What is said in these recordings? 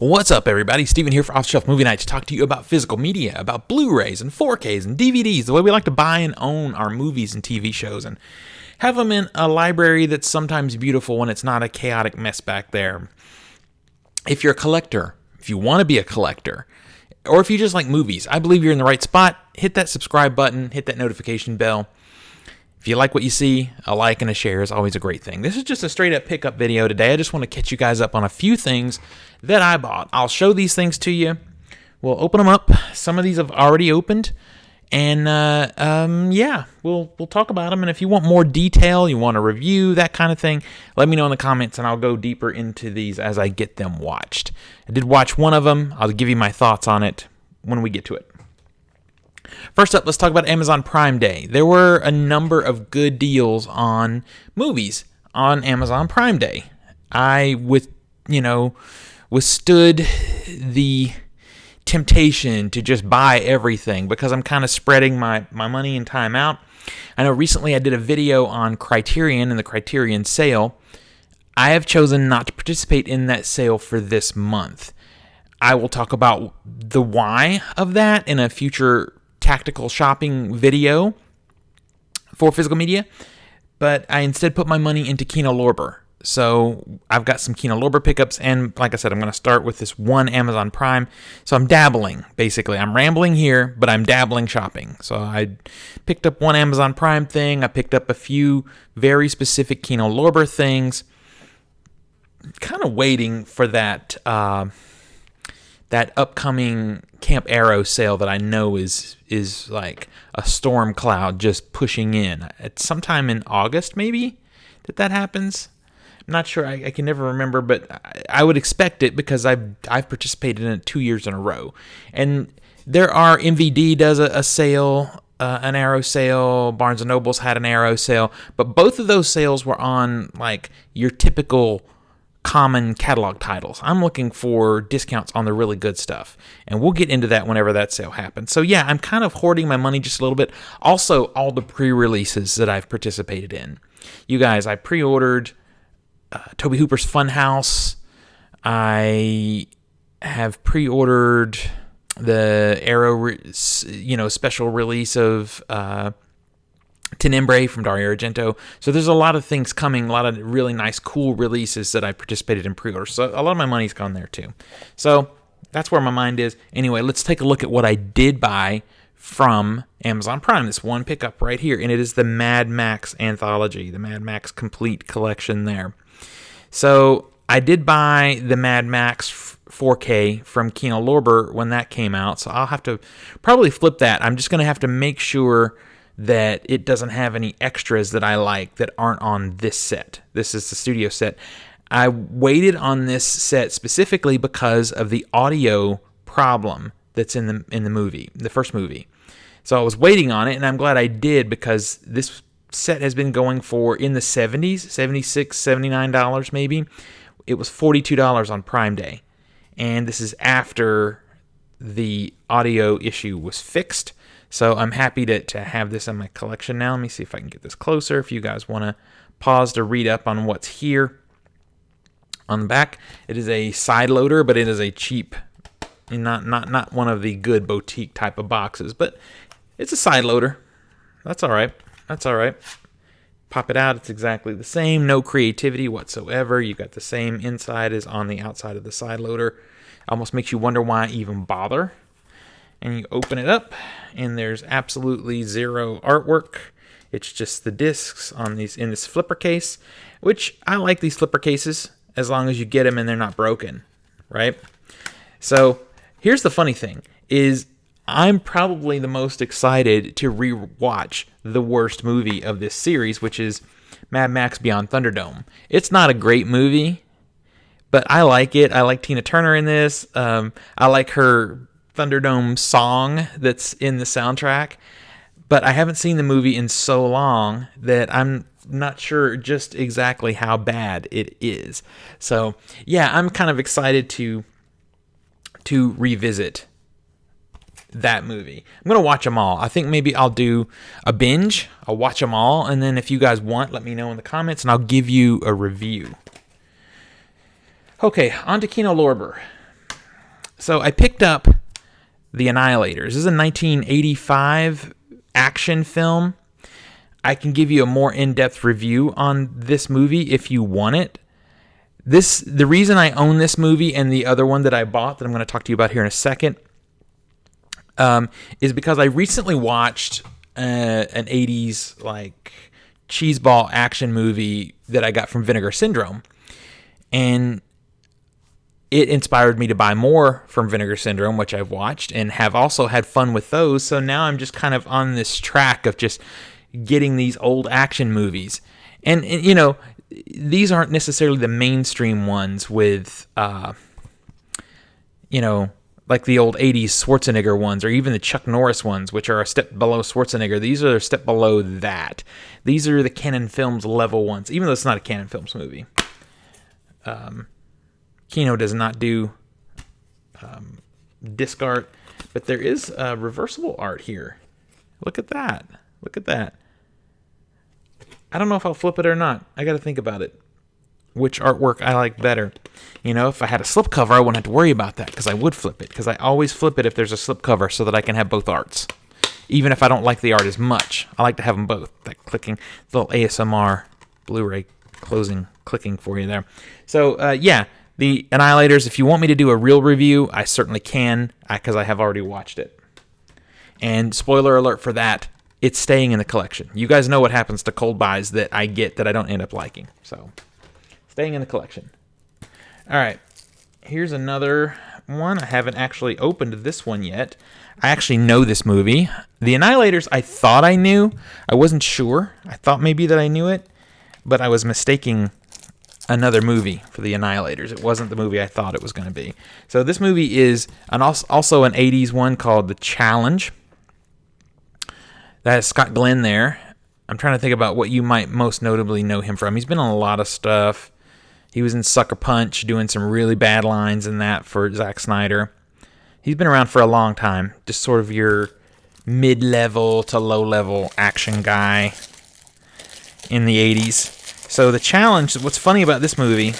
What's up, everybody? Steven here for Off Shelf Movie Night to talk to you about physical media, about Blu-rays and 4Ks and DVDs, the way we like to buy and own our movies and TV shows and have them in a library that's sometimes beautiful when it's not a chaotic mess back there. If you're a collector, if you want to be a collector, or if you just like movies, I believe you're in the right spot. Hit that subscribe button, hit that notification bell. If you like what you see, a like and a share is always a great thing. This is just a straight up pickup video today. I just want to catch you guys up on a few things that I bought. I'll show these things to you. We'll open them up. Some of these have already opened. And we'll talk about them. And if you want more detail, you want a review, that kind of thing, let me know in the comments and I'll go deeper into these as I get them watched. I did watch one of them. I'll give you my thoughts on it when we get to it. First up, let's talk about Amazon Prime Day. There were a number of good deals on movies on Amazon Prime Day. I withstood the temptation to just buy everything because I'm kind of spreading my money and time out. I know recently I did a video on Criterion and the Criterion sale. I have chosen not to participate in that sale for this month. I will talk about the why of that in a future tactical shopping video for physical media, but I instead put my money into Kino Lorber. So I've got some Kino Lorber pickups, and like I said, I'm going to start with this one Amazon Prime. So I'm dabbling, basically. I'm rambling here, but I'm dabbling shopping. So I picked up one Amazon Prime thing. I picked up a few very specific Kino Lorber things. Kind of waiting for that upcoming Camp Arrow sale that I know is like a storm cloud just pushing in. It's sometime in August, maybe, that happens. I'm not sure. I can never remember, but I would expect it because I've participated in it 2 years in a row. And there are, MVD does a sale, an Arrow sale. Barnes & Noble's had an Arrow sale. But both of those sales were on like your typical common catalog titles. I'm looking for discounts on the really good stuff, and we'll get into that whenever that sale happens. So yeah, I'm kind of hoarding my money just a little bit. Also, all the pre-releases that I've participated in. You guys, I pre-ordered Tobe Hooper's Funhouse. I have pre-ordered the Arrow, special release of Tenebrae from Dario Argento. So there's a lot of things coming, a lot of really nice, cool releases that I participated in pre-order. So a lot of my money's gone there too. So that's where my mind is. Anyway, let's take a look at what I did buy from Amazon Prime. This one pickup right here, and it is the Mad Max anthology, the Mad Max complete collection there. So I did buy the Mad Max 4K from Kino Lorber when that came out. So I'll have to probably flip that. I'm just going to have to make sure that it doesn't have any extras that I like that aren't on this set. This is the studio set. I waited on this set specifically because of the audio problem that's in the movie, the first movie. So I was waiting on it, and I'm glad I did because this set has been going for in the 70s, $76, $79 maybe. It was $42 on Prime Day. And this is after the audio issue was fixed. So I'm happy to have this in my collection now. Let me see if I can get this closer. If you guys want to pause to read up on what's here. On the back, it is a side loader, but it is a cheap, not one of the good boutique type of boxes, but it's a side loader. That's all right. That's all right. Pop it out. It's exactly the same. No creativity whatsoever. You've got the same inside as on the outside of the side loader. Almost makes you wonder why even bother. And you open it up, and there's absolutely zero artwork. It's just the discs on these in this flipper case, which I like these flipper cases as long as you get them and they're not broken, right? So here's the funny thing: is I'm probably the most excited to rewatch the worst movie of this series, which is Mad Max Beyond Thunderdome. It's not a great movie, but I like it. I like Tina Turner in this. I like her Thunderdome song that's in the soundtrack, but I haven't seen the movie in so long that I'm not sure just exactly how bad it is. So yeah, I'm kind of excited to revisit that movie. I'm going to watch them all. I think maybe I'll do a binge. I'll watch them all, and then if you guys want, let me know in the comments, and I'll give you a review. Okay, on to Kino Lorber. So I picked up The Annihilators. This is a 1985 action film. I can give you a more in-depth review on this movie if you want it. The reason I own this movie and the other one that I bought that I'm going to talk to you about here in a second is because I recently watched an 80s like cheeseball action movie that I got from Vinegar Syndrome, and it inspired me to buy more from Vinegar Syndrome, which I've watched and have also had fun with those. So now I'm just kind of on this track of just getting these old action movies, and you know, these aren't necessarily the mainstream ones with you know, like the old 80s Schwarzenegger ones, or even the Chuck Norris ones, which are a step below Schwarzenegger. These are a step below that. These are the Canon Films level ones, even though it's not a Canon Films movie. Kino does not do disc art, but there is reversible art here. Look at that. Look at that. I don't know if I'll flip it or not. I got to think about it. Which artwork I like better. You know, if I had a slipcover, I wouldn't have to worry about that because I would flip it. Because I always flip it if there's a slipcover so that I can have both arts. Even if I don't like the art as much, I like to have them both. That clicking, little ASMR Blu-ray clicking for you there. So, yeah, The Annihilators, if you want me to do a real review, I certainly can because I have already watched it. And spoiler alert for that, it's staying in the collection. You guys know what happens to cold buys that I get that I don't end up liking. So, staying in the collection. All right, here's another one. I haven't actually opened this one yet. I actually know this movie. The Annihilators, I thought I knew. I wasn't sure. I thought maybe that I knew it, but I was mistaking another movie for The Annihilators. It wasn't the movie I thought it was going to be. So this movie is also an 80s one called The Challenge. That has Scott Glenn there. I'm trying to think about what you might most notably know him from. He's been on a lot of stuff. He was in Sucker Punch, doing some really bad lines in that for Zack Snyder. He's been around for a long time. Just sort of your mid-level to low-level action guy in the 80s. So The Challenge, what's funny about this movie,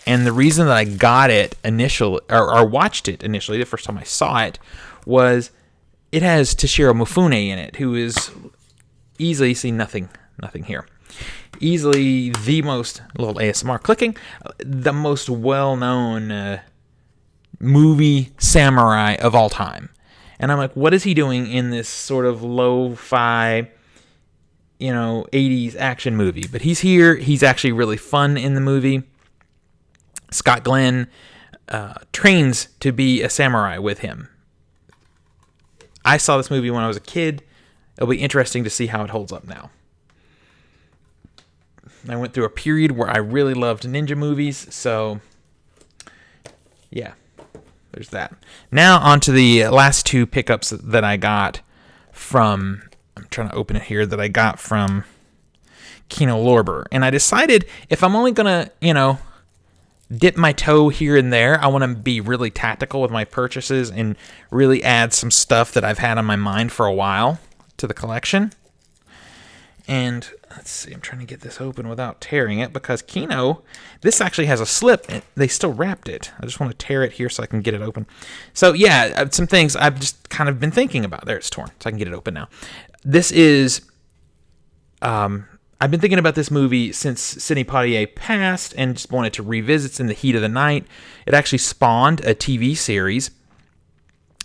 and the reason that I got it initially, or watched it initially, the first time I saw it, was it has Toshiro Mifune in it, who is easily, see nothing here, easily the most, a little ASMR clicking, the most well-known movie samurai of all time. And I'm like, what is he doing in this sort of lo-fi, 80s action movie? But he's here. He's actually really fun in the movie. Scott Glenn trains to be a samurai with him. I saw this movie when I was a kid. It'll be interesting to see how it holds up now. I went through a period where I really loved ninja movies, so yeah, there's that. Now on to the last two pickups that I got from, I'm trying to open it here, that I got from Kino Lorber. And I decided if I'm only going to, dip my toe here and there, I want to be really tactical with my purchases and really add some stuff that I've had on my mind for a while to the collection. And let's see, I'm trying to get this open without tearing it because Kino, this actually has a slip. They still wrapped it. I just want to tear it here so I can get it open. So yeah, some things I've just kind of been thinking about. There, it's torn, so I can get it open now. This is, I've been thinking about this movie since Sidney Poitier passed and just wanted to revisit. It's in the heat of the night. It actually spawned a TV series.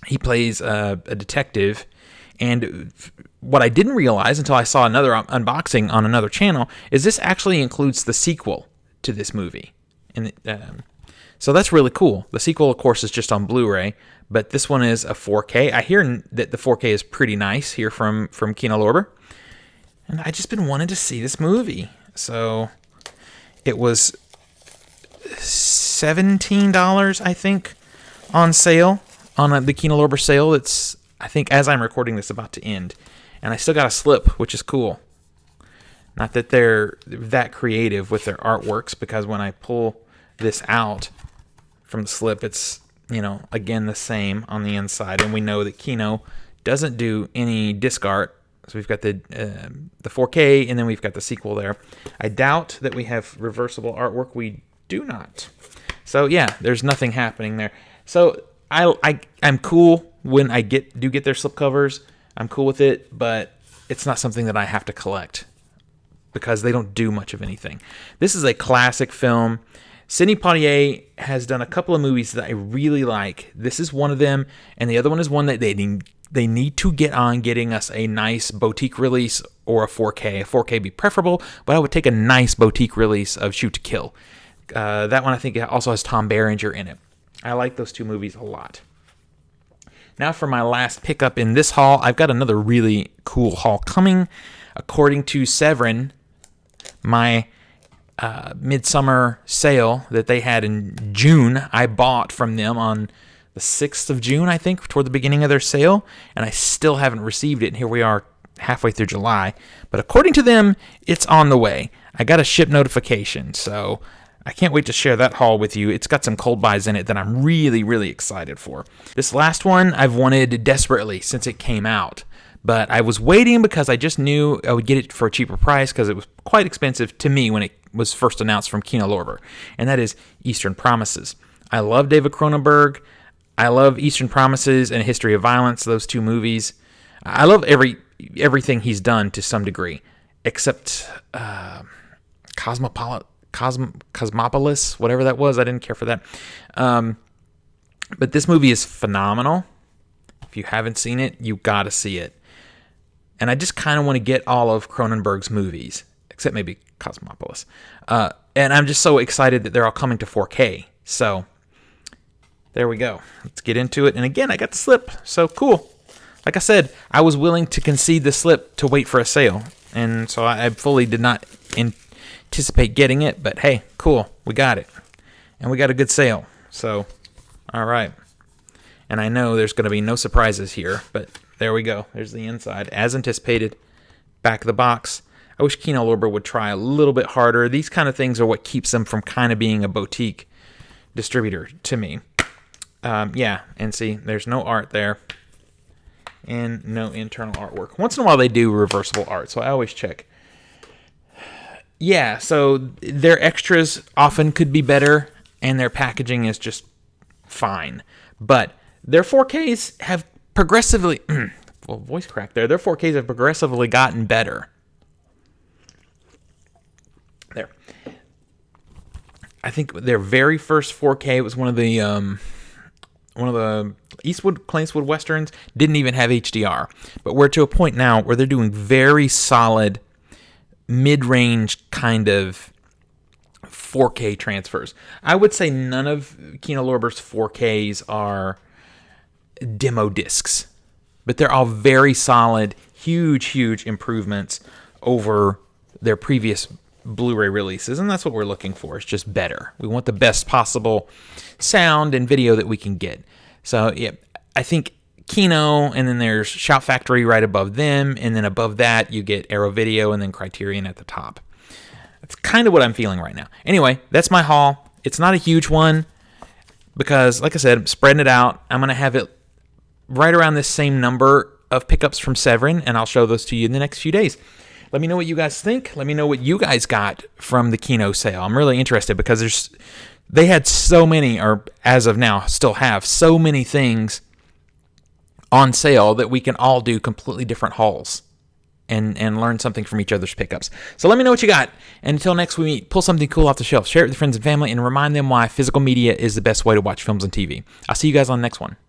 He plays a detective. And what I didn't realize until I saw another unboxing on another channel is this actually includes the sequel to this movie. And so that's really cool. The sequel, of course, is just on Blu-ray, but this one is a 4K. I hear that the 4K is pretty nice here from Kino Lorber. And I just been wanting to see this movie. So it was $17, I think, on sale, on the Kino Lorber sale. It's, I think, as I'm recording this, about to end. And I still got a slip, which is cool. Not that they're that creative with their artworks, because when I pull this out from the slip, it's, again, the same on the inside. And we know that Kino doesn't do any disc art. So we've got the 4K, and then we've got the sequel there. I doubt that we have reversible artwork. We do not. So yeah, there's nothing happening there. So I'm cool when I do get their slipcovers. I'm cool with it, but it's not something that I have to collect because they don't do much of anything. This is a classic film. Sidney Poitier has done a couple of movies that I really like. This is one of them, and the other one is one that they need to get on getting us a nice boutique release or a 4K. A 4K would be preferable, but I would take a nice boutique release of Shoot to Kill. That one I think also has Tom Berenger in it. I like those two movies a lot. Now for my last pickup in this haul, I've got another really cool haul coming. According to Severin, my midsummer sale that they had in June, I bought from them on the 6th of June, I think, toward the beginning of their sale, and I still haven't received it, and here we are halfway through July. But according to them, it's on the way. I got a ship notification, so I can't wait to share that haul with you. It's got some cold buys in it that I'm really, really excited for. This last one I've wanted desperately since it came out, but I was waiting because I just knew I would get it for a cheaper price because it was quite expensive to me when it was first announced from Kino Lorber, and that is Eastern Promises. I love David Cronenberg. I love Eastern Promises and History of Violence, those two movies. I love everything he's done to some degree, except Cosmopolis, whatever that was. I didn't care for that. But this movie is phenomenal. If you haven't seen it, you got to see it. And I just kind of want to get all of Cronenberg's movies, except maybe Cosmopolis. And I'm just so excited that they're all coming to 4K. So there we go. Let's get into it. And again, I got the slip. So cool. Like I said, I was willing to concede the slip to wait for a sale. And so I fully did not anticipate getting it. But hey, cool. We got it. And we got a good sale. So, all right. And I know there's going to be no surprises here. But there we go. There's the inside. As anticipated. Back of the box. I wish Kino Lorber would try a little bit harder. These kind of things are what keeps them from kind of being a boutique distributor to me. Yeah, and see, there's no art there. And no internal artwork. Once in a while they do reversible art, so I always check. Yeah, so their extras often could be better, and their packaging is just fine. But their 4Ks have progressively... well, voice crack there. Their 4Ks have progressively gotten better. There. I think their very first 4K was one of the Clint Eastwood westerns. Didn't even have HDR, but we're to a point now where they're doing very solid mid-range kind of 4K transfers. I would say none of Kino Lorber's 4Ks are demo discs, but they're all very solid, huge improvements over their previous Blu-ray releases, and that's what we're looking for. It's just better. We want the best possible sound and video that we can get. So yeah, I think Kino, and then there's Shout Factory right above them, and then above that you get Arrow Video, and then Criterion at the top. That's kind of what I'm feeling right now. Anyway, that's my haul. It's not a huge one because, like I said, I'm spreading it out. I'm going to have it right around this same number of pickups from Severin, and I'll show those to you in the next few days. Let me know what you guys think. Let me know what you guys got from the Kino sale. I'm really interested because they had so many, or as of now still have, so many things on sale that we can all do completely different hauls and learn something from each other's pickups. So let me know what you got. And until next we meet, pull something cool off the shelf, share it with your friends and family, and remind them why physical media is the best way to watch films and TV. I'll see you guys on the next one.